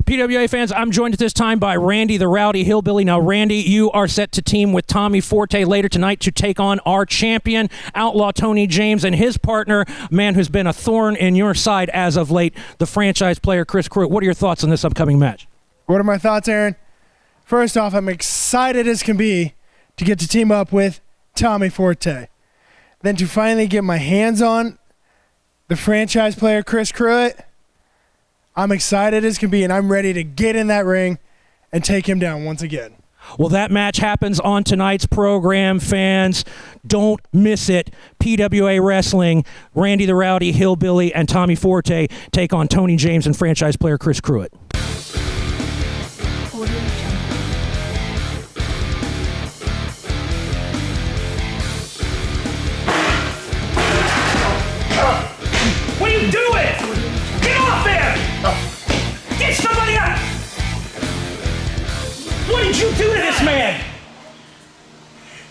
PWA fans, I'm joined at this time by Randy the Rowdy Hillbilly. Now, Randy, you are set to team with Tommy Forte later tonight to take on our champion, Outlaw Tony James, and his partner, a man who's been a thorn in your side as of late, the franchise player, Chris Pruitt. What are your thoughts on this upcoming match? What are my thoughts, Aaron? First off, I'm excited as can be to get to team up with Tommy Forte. Then to finally get my hands on the franchise player, Chris Pruitt, I'm excited as can be, and I'm ready to get in that ring and take him down once again. Well, that match happens on tonight's program, fans. Don't miss it. PWA Wrestling, Randy the Rowdy Hillbilly, and Tommy Forte take on Tony James and franchise player Chris Pruitt. What are you doing? Get off there! Get somebody up! What did you do to this man?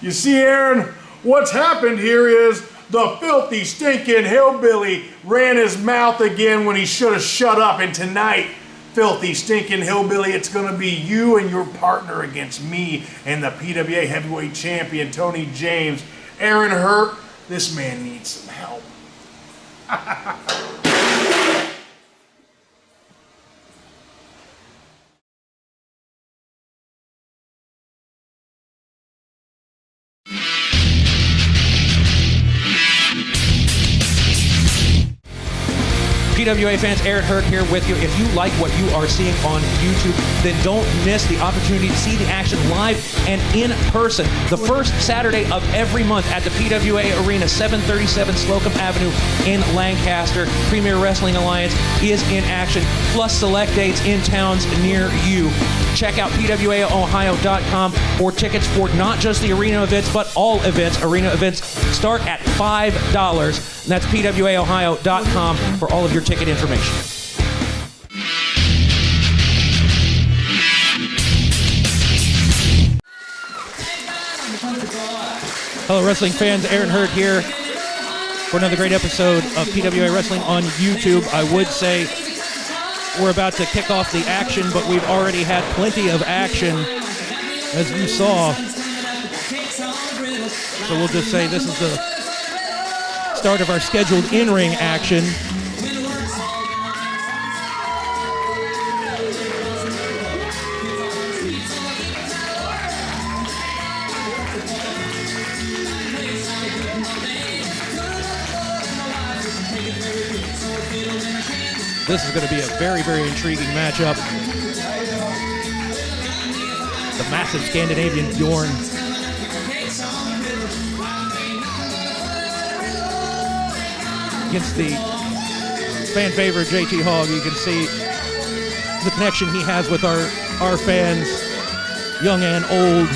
You see, Aaron, what's happened here is the filthy, stinking hillbilly ran his mouth again when he should have shut up. And tonight, filthy, stinking hillbilly, it's going to be you and your partner against me and the PWA heavyweight champion, Tony James. Aaron Hurt, this man needs some help. PWA fans, Aaron Hurt here with you. If you like what you are seeing on YouTube, then don't miss the opportunity to see the action live and in person. The first Saturday of every month at the PWA Arena, 737 Slocum Avenue in Lancaster. Premier Wrestling Alliance is in action, plus select dates in towns near you. Check out PWAOhio.com for tickets for not just the arena events, but all events. Arena events start at $5. And that's PWAOhio.com for all of your ticket information. Hello, wrestling fans. Aaron Hurt here for another great episode of PWA Wrestling on YouTube. I would say we're about to kick off the action, but we've already had plenty of action, as you saw. So we'll just say this is the start of our scheduled in-ring action. This is going to be a very, very intriguing matchup. The massive Scandinavian Bjorn against the fan favorite JD Hogg. You can see the connection he has with our fans, young and old.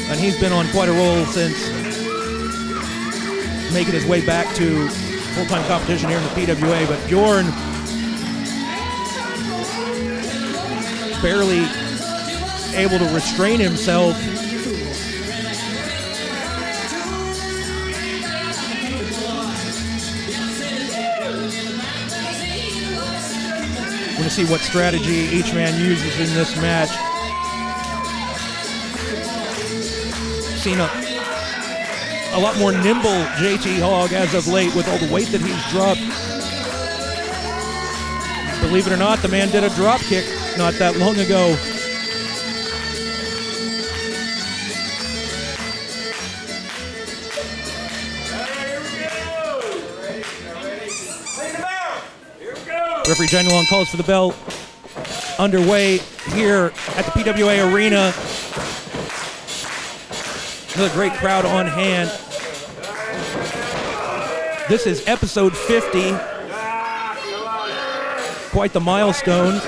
And he's been on quite a roll since making his way back to full-time competition here in the PWA, but Bjorn barely able to restrain himself. We're going to see what strategy each man uses in this match. Seen a lot more nimble JD Hogg as of late with all the weight that he's dropped. Believe it or not, the man did a drop kick not that long ago. Referee Jen Long calls for the bell. Underway here at the PWA Arena. Another great crowd on hand. This is episode 50. Quite the milestone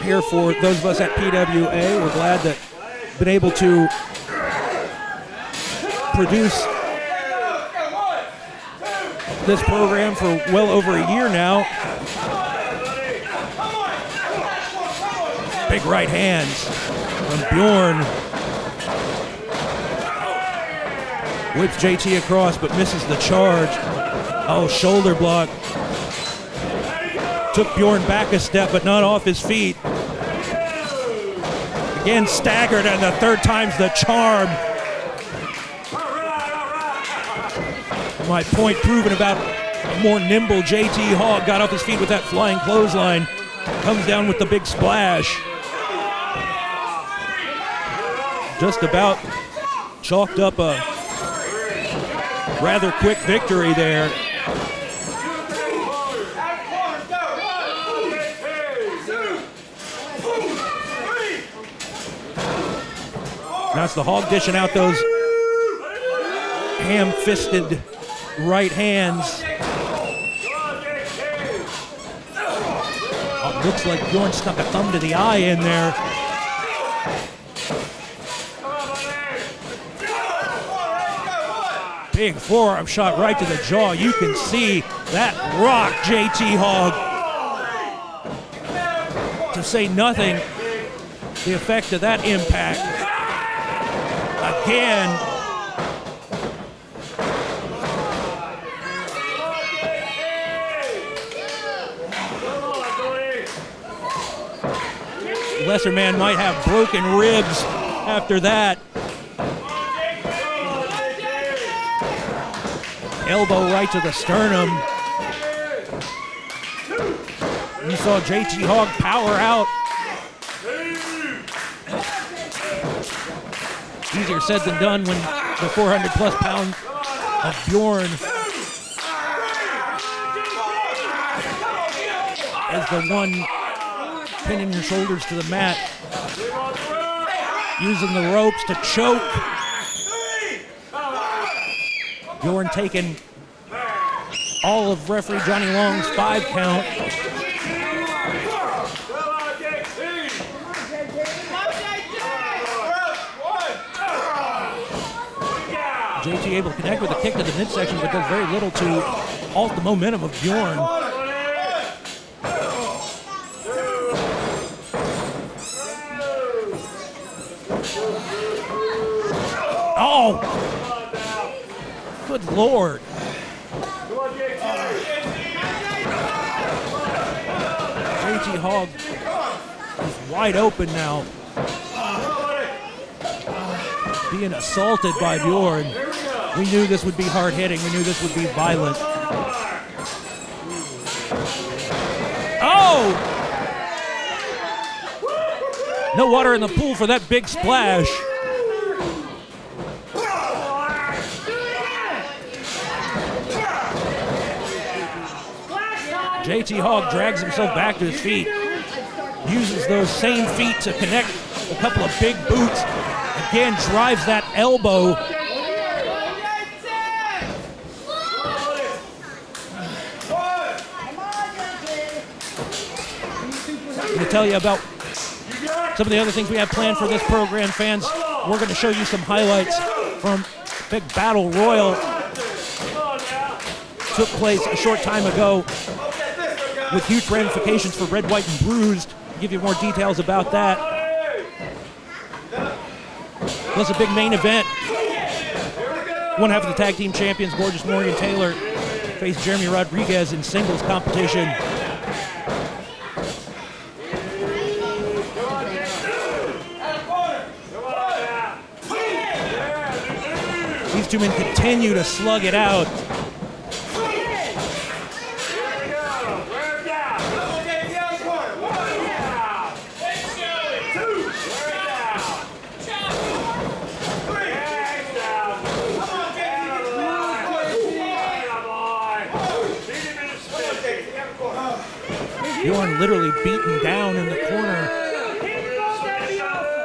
here for those of us at PWA. We're glad that we've been able to produce this program for well over a year now. Big right hands from Bjorn. Whips JT across, but misses the charge. Oh, shoulder block. Took Bjorn back a step, but not off his feet. Again, staggered, and the third time's the charm. My point proven about a more nimble JD Hogg. Got off his feet with that flying clothesline. Comes down with the big splash. Just about chalked up a rather quick victory there. Now it's the Hogg dishing out those ham-fisted right hands. Oh, looks like Bjorn stuck a thumb to the eye in there. Big forearm shot right to the jaw. You can see that rock JD Hogg. To say nothing, the effect of that impact. Again. Lesser man might have broken ribs after that. Elbow right to the sternum. You saw JD Hogg power out. Easier said than done when the 400-plus pound of Bjorn as the one pinning your shoulders to the mat, using the ropes to choke. Bjorn taking all of referee Johnny Long's 5 count. JT able to connect with a kick to the midsection, but does very little to halt the momentum of Bjorn. Oh! Good Lord. JD Hogg is wide open now. Being assaulted by Bjorn. We knew this would be hard hitting. We knew this would be violent. Oh! No water in the pool for that big splash. JD Hogg drags himself back to his feet. Uses those same feet to connect a couple of big boots. Again, drives that elbow. I'm going to tell you about some of the other things we have planned for this program, fans. We're going to show you some highlights from Big Battle Royal. Took place a short time ago with huge ramifications for Red, White, and Bruised. I'll give you more details about that. Plus a big main event. One half of the tag team champions, Gorgeous Morgan Taylor, faced Jeremy Rodriguez in singles competition. These two men continue to slug it out. Bjorn literally beaten down in the corner.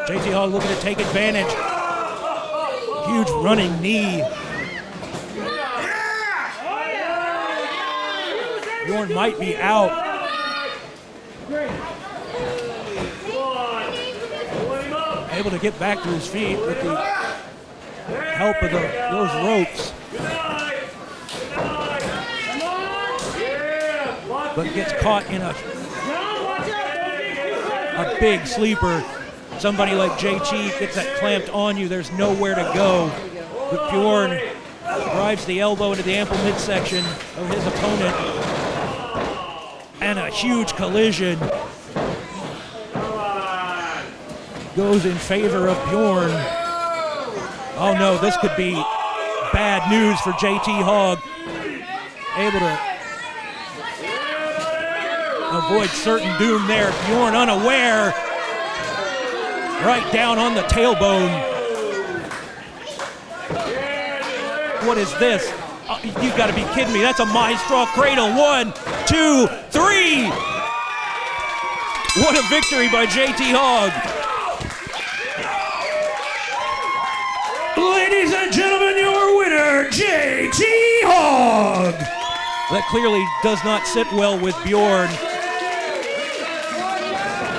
JD Hogg looking to take advantage. Huge running knee. Bjorn might be out. Able to get back to his feet with the help of those ropes. But gets caught in a big sleeper. Somebody like JT gets that clamped on you. There's nowhere to go. But Bjorn drives the elbow into the ample midsection of his opponent. and a huge collision goes in favor of Bjorn. Oh no, this could be bad news for JT Hogg. Able to avoid certain doom there. Bjorn unaware. Right down on the tailbone. What is this? Oh, you gotta be kidding me. That's a Maestro cradle. 1, 2, 3. What a victory by JT Hogg. Ladies and gentlemen, your winner, JT Hogg. That clearly does not sit well with Bjorn.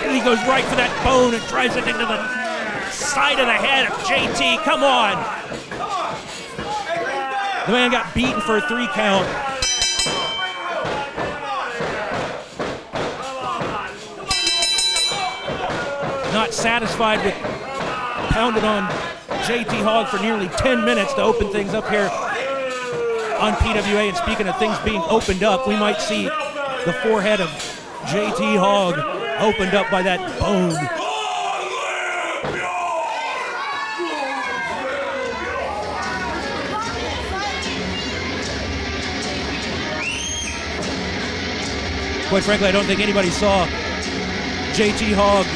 And he goes right for that bone and drives it into the side of the head of JT. Come on. The man got beaten for a 3 count. Not satisfied with pounded on JT Hogg for nearly 10 minutes to open things up here on PWA. And speaking of things being opened up, we might see the forehead of JT Hogg opened up by that bone. Quite frankly, I don't think anybody saw JT Hogg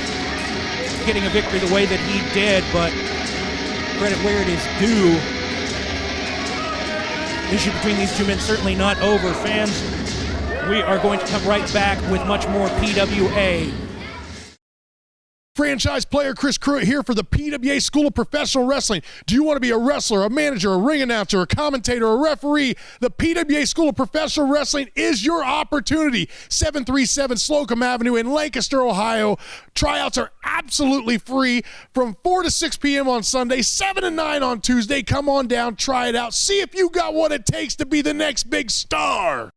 getting a victory the way that he did, but credit where it is due. Issue between these two men certainly not over. Fans, we are going to come right back with much more PWA. Franchise player Chris Pruitt here for the PWA School of Professional Wrestling. Do you want to be a wrestler, a manager, a ring announcer, a commentator, a referee? The PWA School of Professional Wrestling is your opportunity. 737 Slocum Avenue in Lancaster, Ohio. Tryouts are absolutely free from 4 to 6 p.m. on Sunday, 7 to 9 on Tuesday. Come on down, try it out. See if you got what it takes to be the next big star.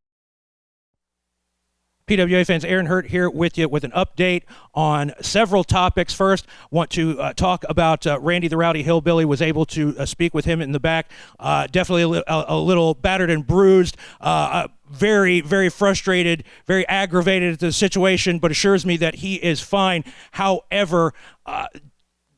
PWA fans, Aaron Hurt here with you with an update on several topics. First, want to talk about Randy the Rowdy Hillbilly. Was able to speak with him in the back. Definitely a little battered and bruised. Very, very frustrated, very aggravated at the situation, but assures me that he is fine. However,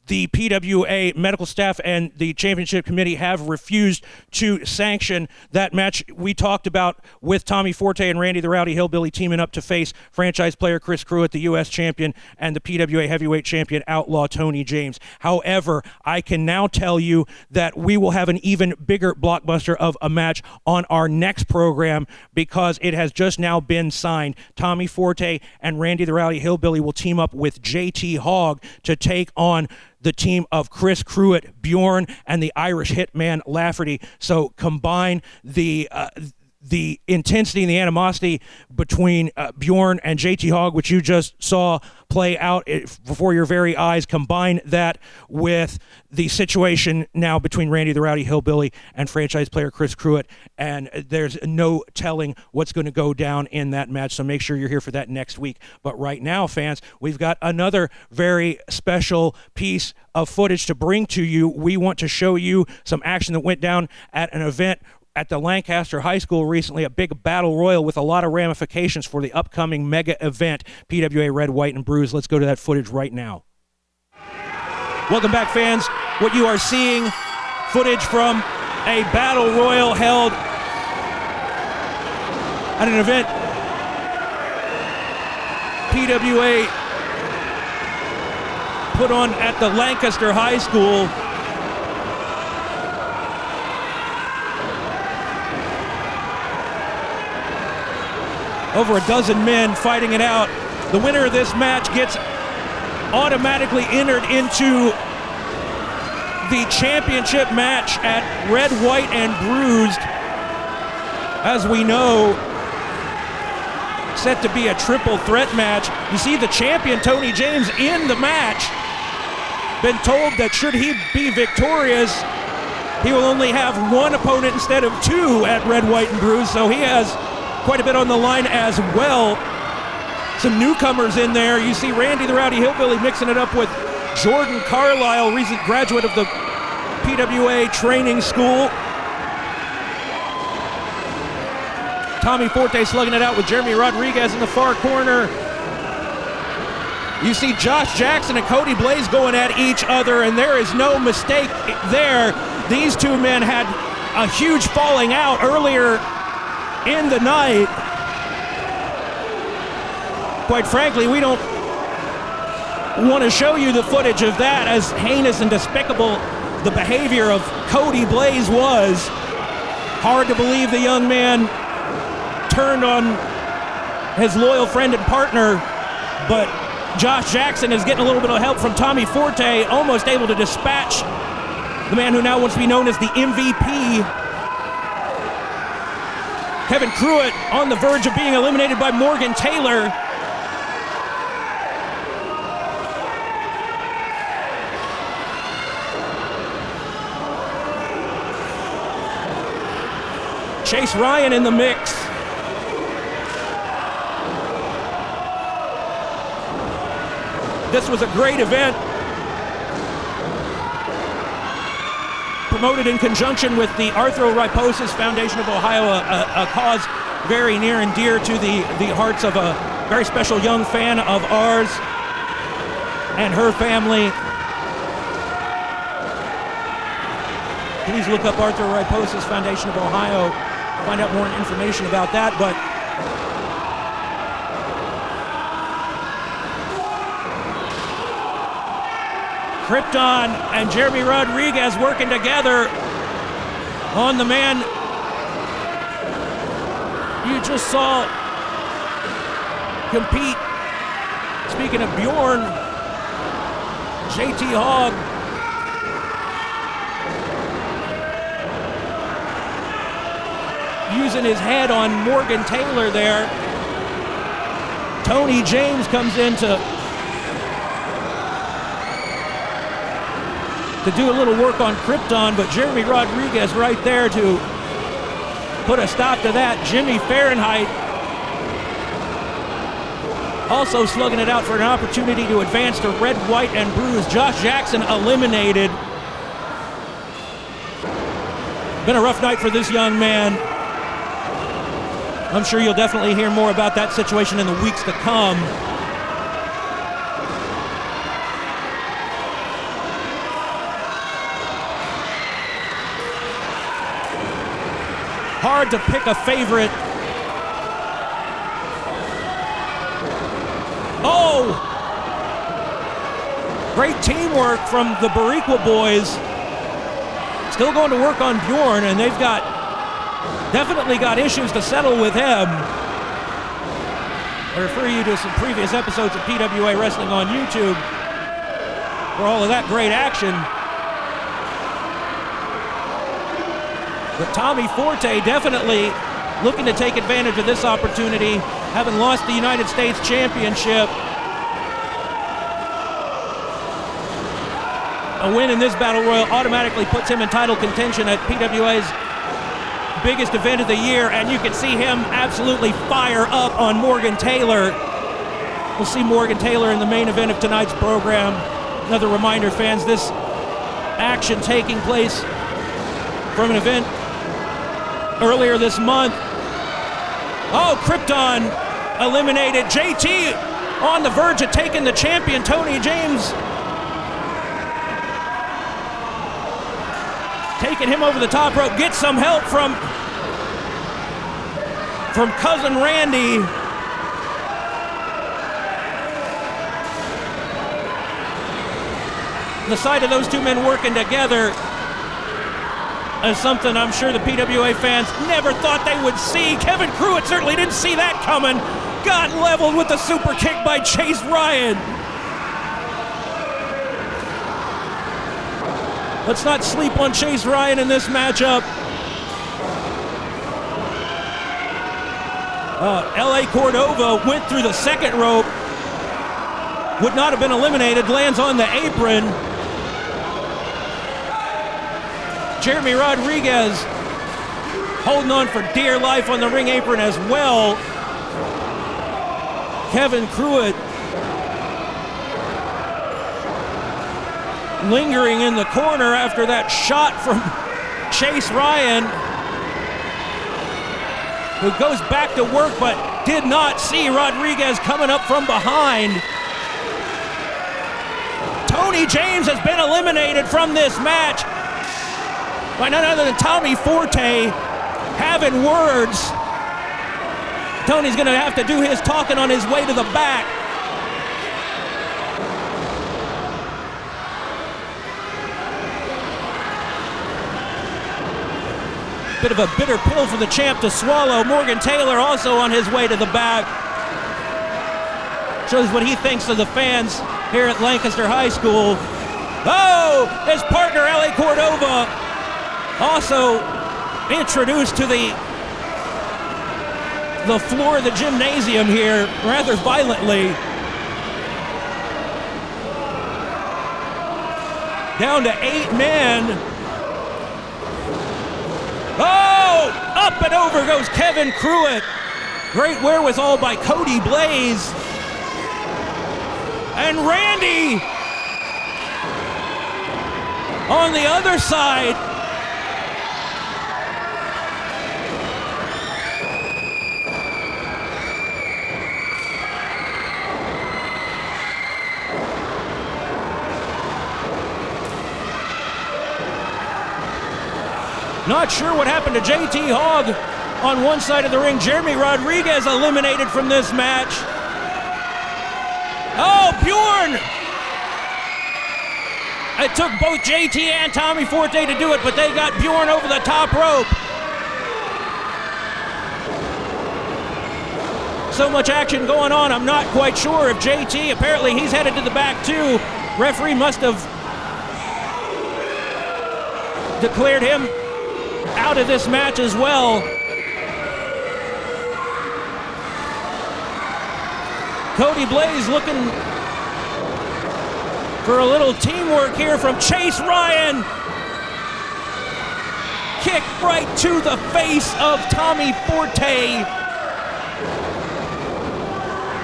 the PWA medical staff and the championship committee have refused to sanction that match we talked about with Tommy Forte and Randy the Rowdy Hillbilly teaming up to face franchise player Chris Pruitt, the U.S. champion, and the PWA heavyweight champion Outlaw Tony James. However, I can now tell you that we will have an even bigger blockbuster of a match on our next program because it has just now been signed. Tommy Forte and Randy the Rowdy Hillbilly will team up with JT Hogg to take on the team of Chris Pruitt, Bjorn, and the Irish Hitman Lafferty. So combine the intensity and the animosity between Bjorn and JT Hogg, which you just saw play out before your very eyes. Combine that with the situation now between Randy the Rowdy Hillbilly and franchise player Chris Pruitt, and there's no telling what's going to go down in that match, so make sure you're here for that next week. But right now, fans, we've got another very special piece of footage to bring to you. We want to show you some action that went down at an event at the Lancaster High School recently, a big battle royal with a lot of ramifications for the upcoming mega event, PWA Red, White, and Bruised. Let's go to that footage right now. Welcome back, fans. What you are seeing, footage from a battle royal held at an event PWA put on at the Lancaster High School. Over a dozen men fighting it out. The winner of this match gets automatically entered into the championship match at Red, White, and Bruised. As we know, set to be a triple threat match. You see the champion, Tony James, in the match. Been told that should he be victorious, he will only have one opponent instead of two at Red, White, and Bruised, so he has quite a bit on the line as well. Some newcomers in there. You see Randy the Rowdy Hillbilly mixing it up with Jordan Carlisle, recent graduate of the PWA training school. Tommy Forte slugging it out with Jeremy Rodriguez in the far corner. You see Josh Jackson and Cody Blaze going at each other, and there is no mistake there. These two men had a huge falling out earlier in the night. Quite frankly, we don't want to show you the footage of that, as heinous and despicable the behavior of Cody Blaze was. Hard to believe the young man turned on his loyal friend and partner, but Josh Jackson is getting a little bit of help from Tommy Forte, almost able to dispatch the man who now wants to be known as the MVP. Kevin Pruitt on the verge of being eliminated by Morgan Taylor. Chase Ryan in the mix. This was a great event, promoted in conjunction with the Arthroriposis Foundation of Ohio, a cause very near and dear to the hearts of a very special young fan of ours and her family. Please look up Arthroriposis Foundation of Ohio, find out more information about that. But Krypton and Jeremy Rodriguez working together on the man you just saw compete. Speaking of Bjorn, JD Hogg using his head on Morgan Taylor there. Tony James comes in to do a little work on Krypton, but Jeremy Rodriguez right there to put a stop to that. Jimmy Fahrenheit also slugging it out for an opportunity to advance to red, white, and bruised. Josh Jackson eliminated. Been a rough night for this young man. I'm sure you'll definitely hear more about that situation in the weeks to come. Hard to pick a favorite. Oh! Great teamwork from the Bariqua boys. Still going to work on Bjorn, and they've definitely got issues to settle with him. I refer you to some previous episodes of PWA Wrestling on YouTube for all of that great action. But Tommy Forte definitely looking to take advantage of this opportunity, having lost the United States Championship. A win in this Battle Royal automatically puts him in title contention at PWA's biggest event of the year, and you can see him absolutely fire up on Morgan Taylor. We'll see Morgan Taylor in the main event of tonight's program. Another reminder, fans, this action taking place from an event earlier this month. Oh, Krypton eliminated. JT on the verge of taking the champion, Tony James, taking him over the top rope. Gets some help from Cousin Randy. The sight of those two men working together is something I'm sure the PWA fans never thought they would see. Kevin Pruitt certainly didn't see that coming. Got leveled with the super kick by Chase Ryan. Let's not sleep on Chase Ryan in this matchup. L.A. Cordova went through the second rope. Would not have been eliminated. Lands on the apron. Jeremy Rodriguez holding on for dear life on the ring apron as well. Kevin Pruitt lingering in the corner after that shot from Chase Ryan. who goes back to work but did not see Rodriguez coming up from behind. Tony James has been eliminated from this match by none other than Tommy Forte having words. Tony's going to have to do his talking on his way to the back. Bit of a bitter pill for the champ to swallow. Morgan Taylor also on his way to the back. Shows what he thinks of the fans here at Lancaster High School. Oh, his partner Ellie Cordova also introduced to the floor of the gymnasium here rather violently. Down to 8 men. Oh! Up and over goes Kevin Cruitt. Great wherewithal by Cody Blaze. And Randy on the other side. Not sure what happened to JD Hogg on one side of the ring. Jeremy Rodriguez eliminated from this match. Oh, Bjorn! It took both JT and Tommy Forte to do it, but they got Bjorn over the top rope. So much action going on, I'm not quite sure if JT, apparently he's headed to the back too. Referee must have declared him out of this match as well. Cody Blaze looking for a little teamwork here from Chase Ryan. Kick right to the face of Tommy Forte,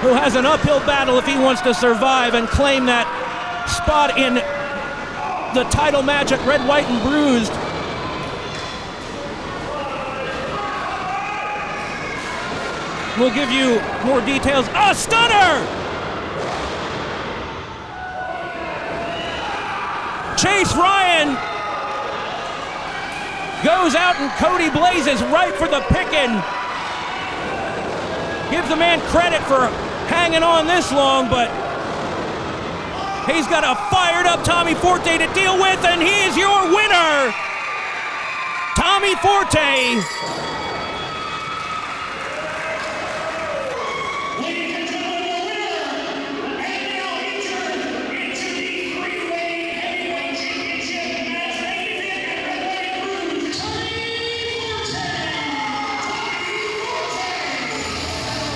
who has an uphill battle if he wants to survive and claim that spot in the title match at Red, White, and Bruised. We'll give you more details. A stunner! Chase Ryan goes out and Cody Blaze is right for the picking. Give the man credit for hanging on this long, but he's got a fired up Tommy Forte to deal with, and he is your winner, Tommy Forte.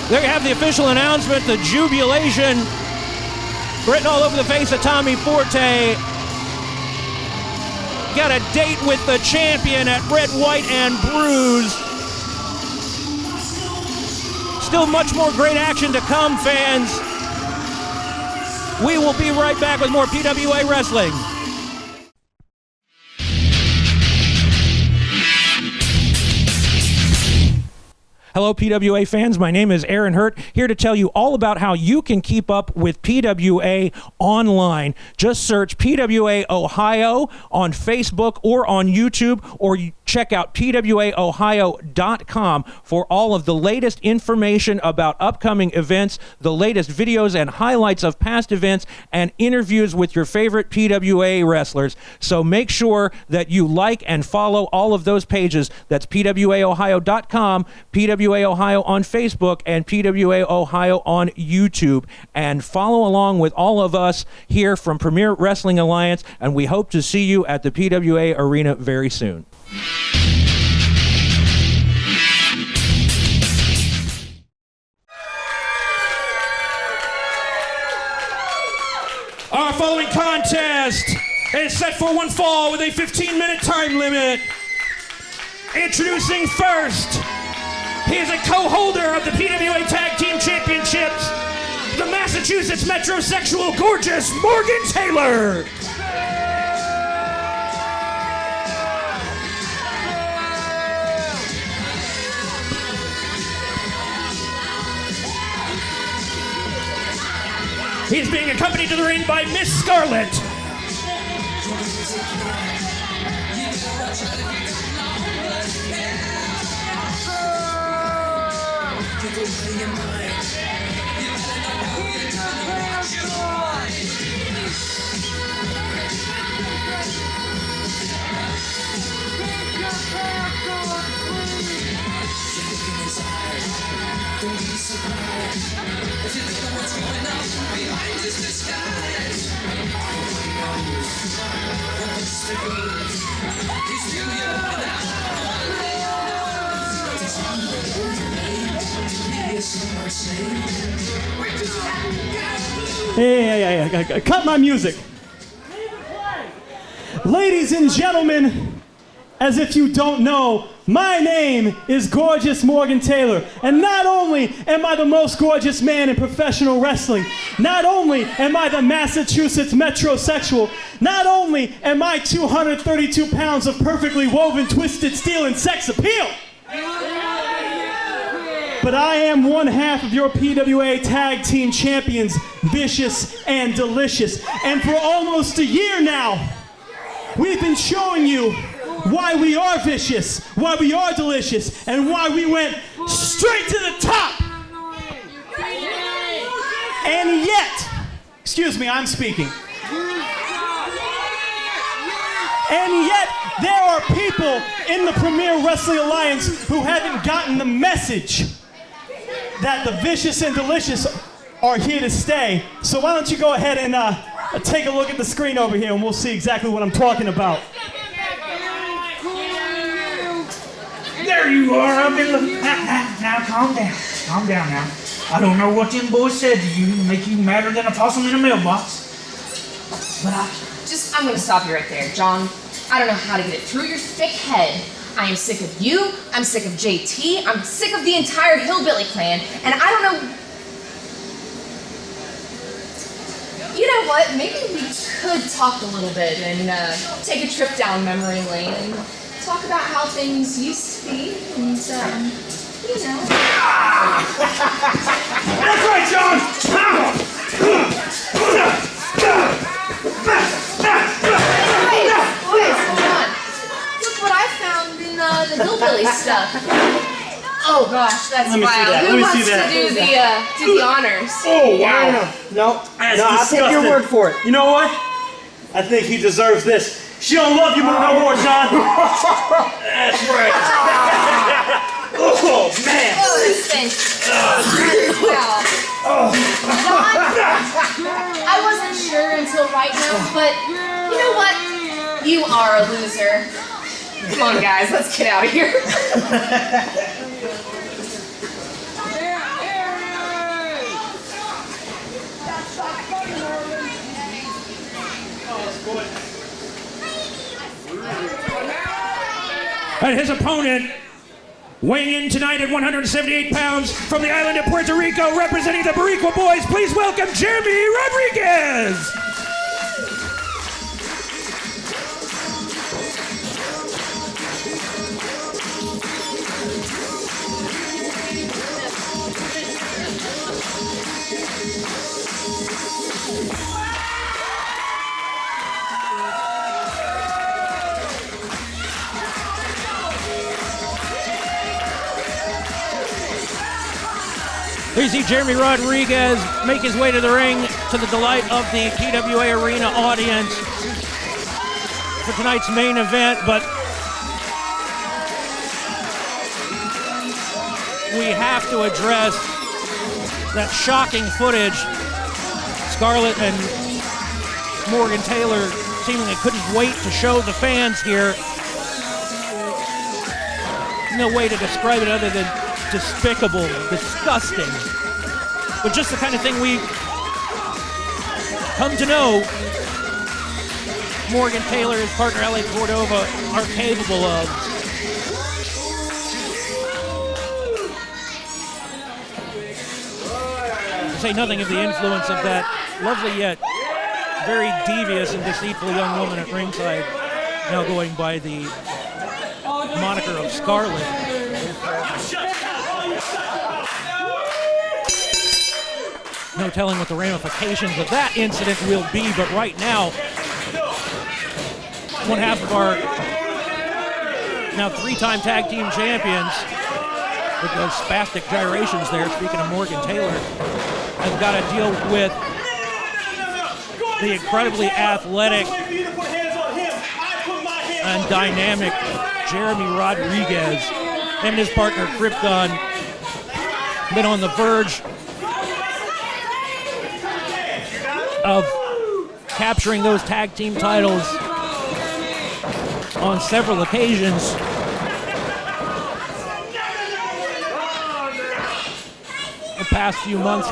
There you have the official announcement, the jubilation written all over the face of Tommy Forte. Got a date with the champion at Red, White, and Bruised. Still much more great action to come, fans. We will be right back with more PWA Wrestling. Hello, PWA fans. My name is Aaron Hurt, here to tell you all about how you can keep up with PWA online. Just search PWA Ohio on Facebook or on YouTube, or check out PWAOhio.com for all of the latest information about upcoming events, the latest videos and highlights of past events, and interviews with your favorite PWA wrestlers. So make sure that you like and follow all of those pages. That's PWAOhio.com, PWA Ohio on Facebook, and PWA Ohio on YouTube. And follow along with all of us here from Premier Wrestling Alliance, and we hope to see you at the PWA Arena very soon. Our following contest is set for one fall with a 15-minute time limit. Introducing first, he is a co-holder of the PWA Tag Team Championships, the Massachusetts metrosexual gorgeous Morgan Taylor. He's being accompanied to the ring by Miss Scarlet. Hey, cut my music. Ladies and gentlemen, as if you don't know, my name is Gorgeous Morgan Taylor, and not only am I the most gorgeous man in professional wrestling, not only am I the Massachusetts metrosexual, not only am I 232 pounds of perfectly woven twisted steel and sex appeal, but I am one half of your PWA Tag Team Champions, Vicious and Delicious. And for almost a year now, we've been showing you why we are vicious, why we are delicious, and why we went straight to the top. And yet, excuse me, I'm speaking. And yet, there are people in the Premier Wrestling Alliance who haven't gotten the message that the Vicious and Delicious are here to stay. So why don't you go ahead and take a look at the screen over here and we'll see exactly what I'm talking about. There you are. I've been looking. Now, calm down. Calm down now. I don't know what them boys said to you to make you madder than a possum in a mailbox. But I'm going to stop you right there, John. I don't know how to get it through your thick head. I am sick of you. I'm sick of JT. I'm sick of the entire Hillbilly clan. And I don't know... You know what? Maybe we could talk a little bit and take a trip down memory lane and talk about how things used to be and, you know. that's right, John! Boys, hold on. Look what I found in the Hillbilly stuff. Oh gosh, that's wild. Who wants to do the honors? Oh, wow. No, I'll take your word for it. You know what? I think he deserves this. She don't love you no more, John. That's right. Oh, man. Oh, this thing. Wow. John, I wasn't sure until right now, but you know what? You are a loser. Come on, guys, let's get out of here. And his opponent, weighing in tonight at 178 pounds from the island of Puerto Rico, representing the Boricua Boys, please welcome Jeremy Rodriguez. Here you see Jeremy Rodriguez make his way to the ring to the delight of the PWA Arena audience for tonight's main event, but we have to address that shocking footage. Scarlett and Morgan Taylor seemingly couldn't wait to show the fans here. No way to describe it other than despicable, disgusting, but just the kind of thing we come to know Morgan Taylor, his partner L.A. Cordova, are capable of. To say nothing of the influence of that lovely yet very devious and deceitful young woman at ringside, now going by the moniker of Scarlett. No telling what the ramifications of that incident will be, but right now, one half of our now 3-time tag team champions with those spastic gyrations there, speaking of Morgan Taylor, has got to deal with the incredibly athletic and dynamic Jeremy Rodriguez. Him and his partner Krypton been on the verge of capturing those tag team titles on several occasions. The past few months,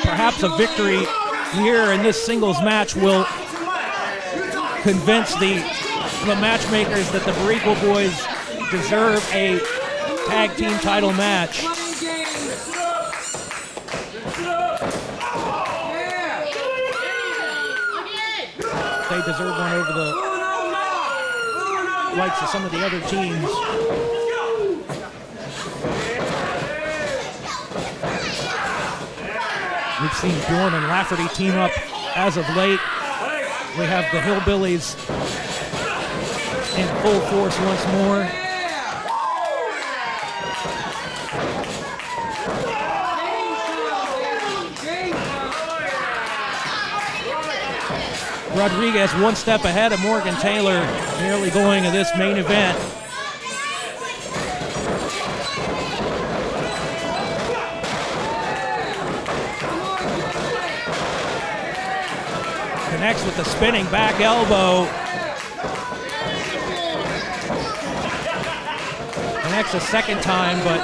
perhaps a victory here in this singles match will convince the matchmakers that the Boricua boys deserve a tag team title match. They deserve one over the likes of some of the other teams. We've seen Bjorn and Lafferty team up as of late. We have the Hillbillies in full force once more. Rodriguez one step ahead of Morgan Taylor, nearly going to this main event. Connects with the spinning back elbow. Connects a second time, but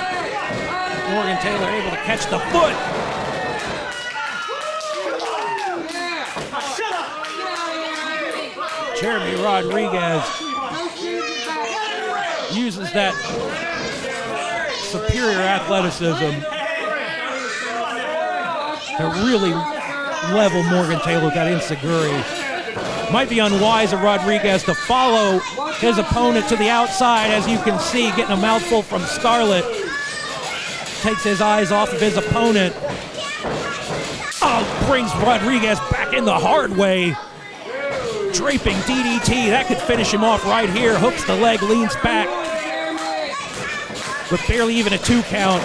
Morgan Taylor able to catch the foot. Jeremy Rodriguez uses that superior athleticism to really level Morgan Taylor with that enziguri. Might be unwise of Rodriguez to follow his opponent to the outside, as you can see, getting a mouthful from Scarlett. Takes his eyes off of his opponent. Oh, brings Rodriguez back in the hard way. Draping DDT, that could finish him off right here. Hooks the leg, leans back. But barely even a 2 count.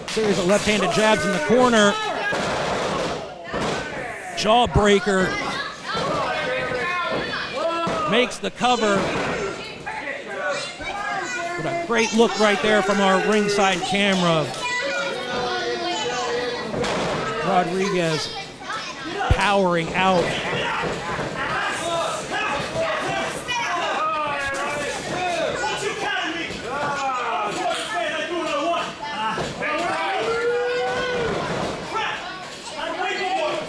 Series of left-handed jabs in the corner. Jawbreaker. Makes the cover. But a great look right there from our ringside camera. Rodriguez powering out.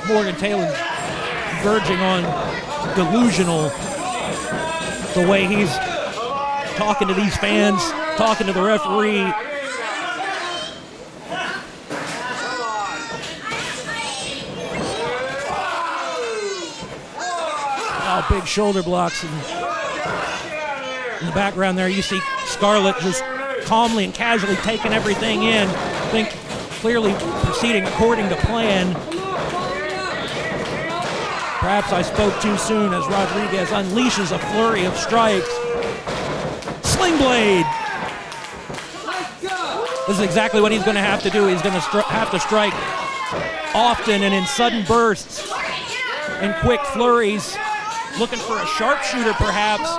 Morgan Taylor verging on delusional. The way he's talking to these fans, talking to the referee. Oh, big shoulder blocks. And in the background there, you see Scarlett just calmly and casually taking everything in. I think clearly proceeding according to plan. Perhaps I spoke too soon as Rodriguez unleashes a flurry of strikes. Sling blade. This is exactly what he's going to have to do. He's going to have to strike often and in sudden bursts and quick flurries. Looking for a sharpshooter perhaps.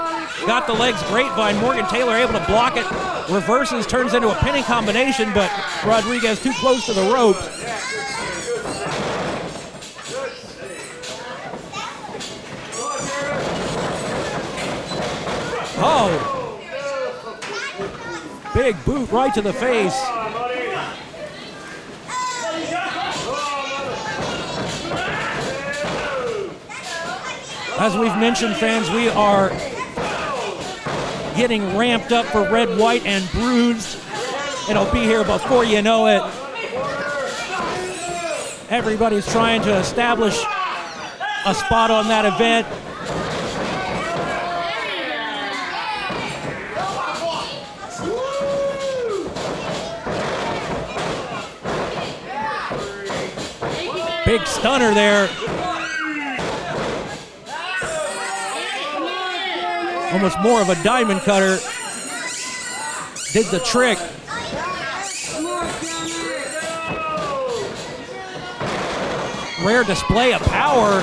Got the legs grapevine. Morgan Taylor able to block it. Reverses, turns into a pinning combination, but Rodriguez too close to the ropes. Oh, big boot right to the face. As we've mentioned, fans, we are getting ramped up for Red, White, and Bruised. It'll be here before you know it. Everybody's trying to establish a spot on that event. Big stunner there. Almost more of a diamond cutter. Did the trick. Rare display of power.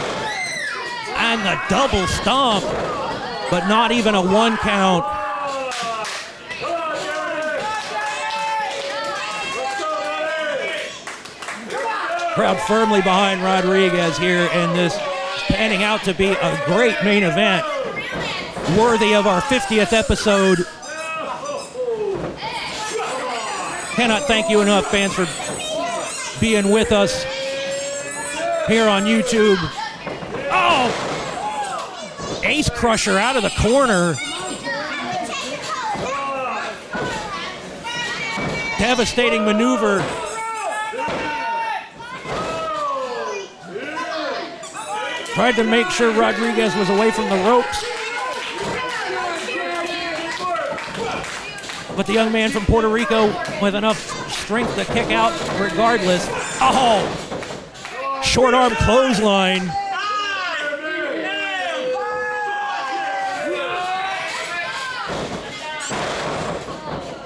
And the double stomp. But not even a 1 count. Crowd firmly behind Rodriguez here, and this is panning out to be a great main event, worthy of our 50th episode. Cannot thank you enough, fans, for being with us here on YouTube. Oh! Ace Crusher out of the corner. Devastating maneuver. Tried to make sure Rodriguez was away from the ropes. But the young man from Puerto Rico with enough strength to kick out regardless. Oh! Short arm clothesline.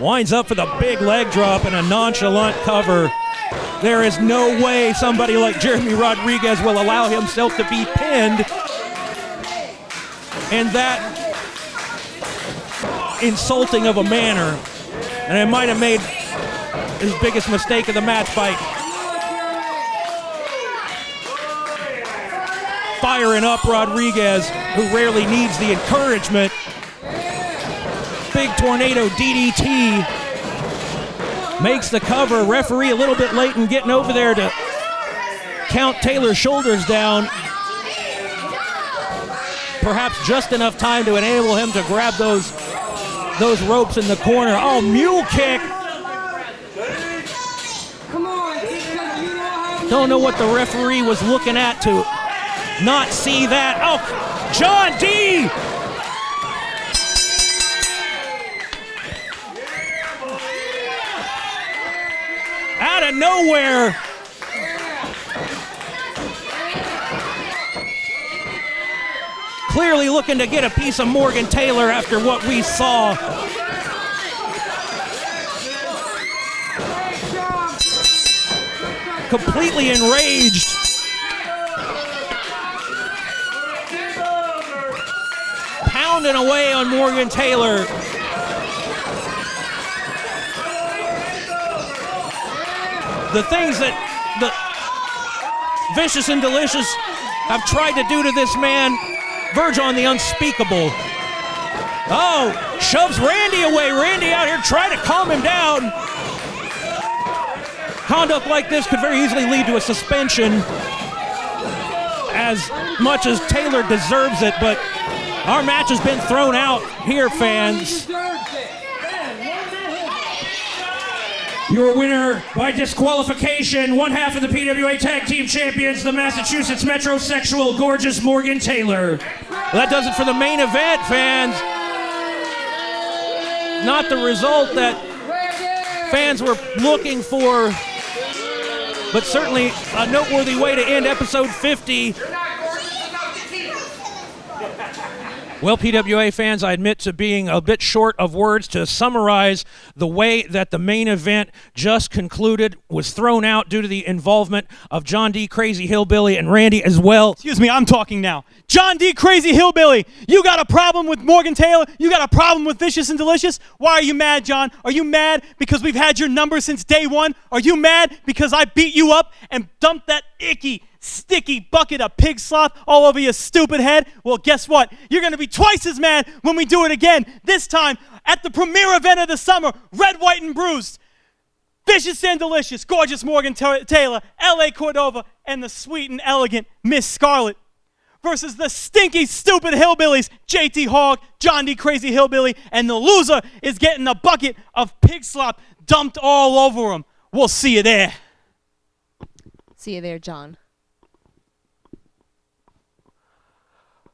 Winds up for the big leg drop and a nonchalant cover. There is no way somebody like Jeremy Rodriguez will allow himself to be pinned in that insulting of a manner. And it might have made his biggest mistake of the match by firing up Rodriguez, who rarely needs the encouragement. Big tornado DDT. Makes the cover. Referee a little bit late in getting over there to count Taylor's shoulders down. Perhaps just enough time to enable him to grab those ropes in the corner. Oh, mule kick. Don't know what the referee was looking at to not see that. Oh, John D. Out of nowhere. Clearly looking to get a piece of Morgan Taylor after what we saw. Completely enraged. Pounding away on Morgan Taylor. The things that the Vicious and Delicious have tried to do to this man verge on the unspeakable. Oh, shoves Randy away. Randy out here trying to calm him down. Conduct like this could very easily lead to a suspension, as much as Taylor deserves it, but our match has been thrown out here, fans. Your winner by disqualification, one half of the PWA Tag Team Champions, the Massachusetts Metrosexual Gorgeous Morgan Taylor. Well, that does it for the main event, fans. Not the result that fans were looking for, but certainly a noteworthy way to end episode 50. Well, PWA fans, I admit to being a bit short of words to summarize the way that the main event just concluded, was thrown out due to the involvement of John D. Crazy Hillbilly and Randy as well. Excuse me, I'm talking now. John D. Crazy Hillbilly, you got a problem with Morgan Taylor? You got a problem with Vicious and Delicious? Why are you mad, John? Are you mad because we've had your number since day one? Are you mad because I beat you up and dumped that icky, sticky bucket of pig slop all over your stupid head? Well, guess what? You're going to be twice as mad when we do it again. This time at the premier event of the summer, Red, White, and Bruised. Vicious and Delicious, Gorgeous Morgan Taylor, L.A. Cordova, and the sweet and elegant Miss Scarlet versus the stinky, stupid hillbillies, JD Hogg, John D. Crazy Hillbilly, and the loser is getting a bucket of pig slop dumped all over him. We'll see you there. See you there, John.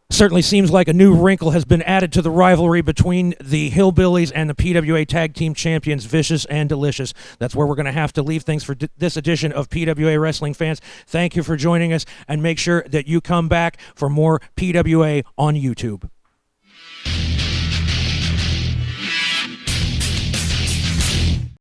Certainly seems like a new wrinkle has been added to the rivalry between the Hillbillies and the PWA Tag Team Champions, Vicious and Delicious. That's where we're going to have to leave things for this edition of PWA Wrestling Fans. Thank you for joining us, and make sure that you come back for more PWA on YouTube.